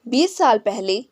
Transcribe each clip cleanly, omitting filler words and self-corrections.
20 साल पहले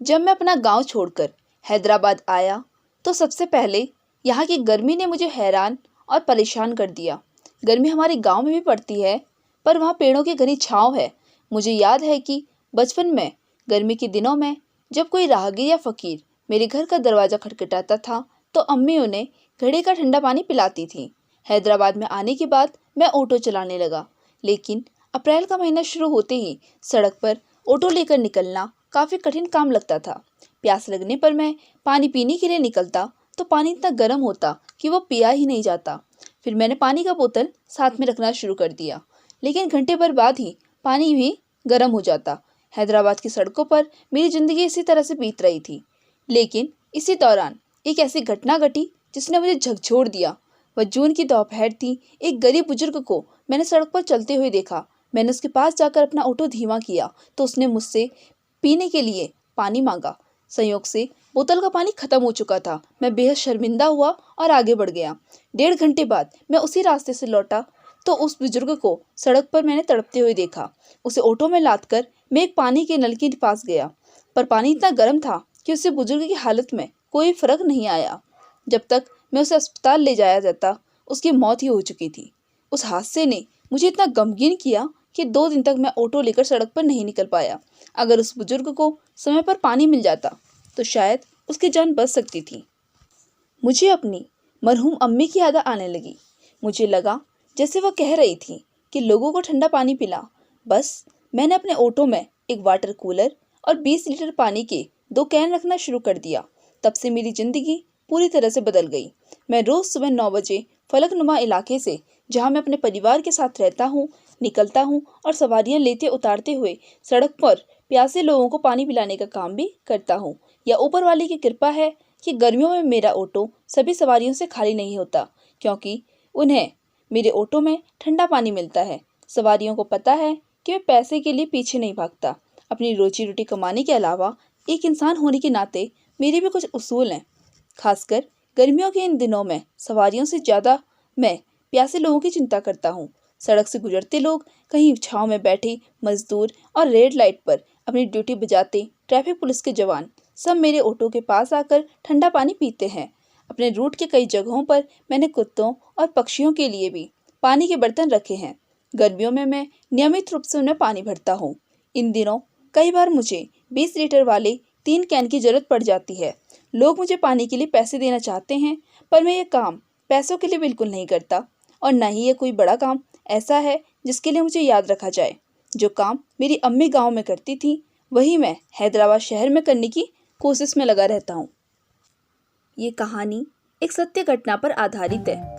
जब मैं अपना गांव छोड़कर हैदराबाद आया तो सबसे पहले यहाँ की गर्मी ने मुझे हैरान और परेशान कर दिया। गर्मी हमारे गांव में भी पड़ती है, पर वहाँ पेड़ों की घनी छाँव है। मुझे याद है कि बचपन में गर्मी के दिनों में जब कोई राहगीर या फकीर मेरे घर का दरवाज़ा खटखटाता था तो अम्मी उन्हें घड़े का ठंडा पानी पिलाती थी। हैदराबाद में आने के बाद मैं ऑटो चलाने लगा, लेकिन अप्रैल का महीना शुरू होते ही सड़क पर ऑटो लेकर निकलना काफ़ी कठिन काम लगता था। प्यास लगने पर मैं पानी पीने के लिए निकलता तो पानी इतना गर्म होता कि वो पिया ही नहीं जाता। फिर मैंने पानी का बोतल साथ में रखना शुरू कर दिया, लेकिन घंटे भर बाद ही पानी भी गर्म हो जाता। हैदराबाद की सड़कों पर मेरी ज़िंदगी इसी तरह से बीत रही थी, लेकिन इसी दौरान एक ऐसी घटना घटी जिसने मुझे झकझोर दिया। वह जून की दोपहर थी। एक गरीब बुजुर्ग को मैंने सड़क पर चलते हुए देखा। मैंने उसके पास जाकर अपना ऑटो धीमा किया तो उसने मुझसे पीने के लिए पानी मांगा। संयोग से बोतल का पानी खत्म हो चुका था। मैं बेहद शर्मिंदा हुआ और आगे बढ़ गया। 1.5 घंटे बाद मैं उसी रास्ते से लौटा तो उस बुजुर्ग को सड़क पर मैंने तड़पते हुए देखा। उसे ऑटो में लादकर मैं एक पानी के नल के पास गया, पर पानी इतना गर्म था कि उससे बुजुर्ग की हालत में कोई फर्क नहीं आया। जब तक मैं उसे अस्पताल ले जाया जाता उसकी मौत ही हो चुकी थी। उस हादसे ने मुझे इतना गमगीन किया कि 2 दिन तक मैं ऑटो लेकर सड़क पर नहीं निकल पाया। अगर उस बुजुर्ग को समय पर पानी मिल जाता तो शायद उसकी जान बच सकती थी। मुझे अपनी मरहूम अम्मी की याद आने लगी। मुझे लगा जैसे वह कह रही थी कि लोगों को ठंडा पानी पिला। बस मैंने अपने ऑटो में एक वाटर कूलर और 20 लीटर पानी के 2 कैन रखना शुरू कर दिया। तब से मेरी ज़िंदगी पूरी तरह से बदल गई। मैं रोज़ सुबह 9 बजे फलकनुमा इलाके से, जहाँ मैं अपने परिवार के साथ रहता हूँ, निकलता हूँ और सवारियाँ लेते उतारते हुए सड़क पर प्यासे लोगों को पानी पिलाने का काम भी करता हूँ। यह ऊपर वाले की कृपा है कि गर्मियों में मेरा ऑटो सभी सवारियों से खाली नहीं होता, क्योंकि उन्हें मेरे ऑटो में ठंडा पानी मिलता है। सवारियों को पता है कि मैं पैसे के लिए पीछे नहीं भागता। अपनी रोजी रोटी कमाने के अलावा एक इंसान होने के नाते मेरे भी कुछ उसूल हैं। खासकर गर्मियों के इन दिनों में सवारियों से ज़्यादा मैं प्यासे लोगों की चिंता करता हूँ। सड़क से गुजरते लोग, कहीं छाँव में बैठे मजदूर और रेड लाइट पर अपनी ड्यूटी बजाते ट्रैफिक पुलिस के जवान, सब मेरे ऑटो के पास आकर ठंडा पानी पीते हैं। अपने रूट के कई जगहों पर मैंने कुत्तों और पक्षियों के लिए भी पानी के बर्तन रखे हैं। गर्मियों में मैं नियमित रूप से उन्हें पानी भरता हूँ। इन दिनों कई बार मुझे 20 लीटर वाले 3 कैन की ज़रूरत पड़ जाती है। लोग मुझे पानी के लिए पैसे देना चाहते हैं, पर मैं ये काम पैसों के लिए बिल्कुल नहीं करता, और ना ही ये कोई बड़ा काम ऐसा है जिसके लिए मुझे याद रखा जाए। जो काम मेरी अम्मी गांव में करती थी, वही मैं हैदराबाद शहर में करने की कोशिश में लगा रहता हूँ। ये कहानी एक सत्य घटना पर आधारित है।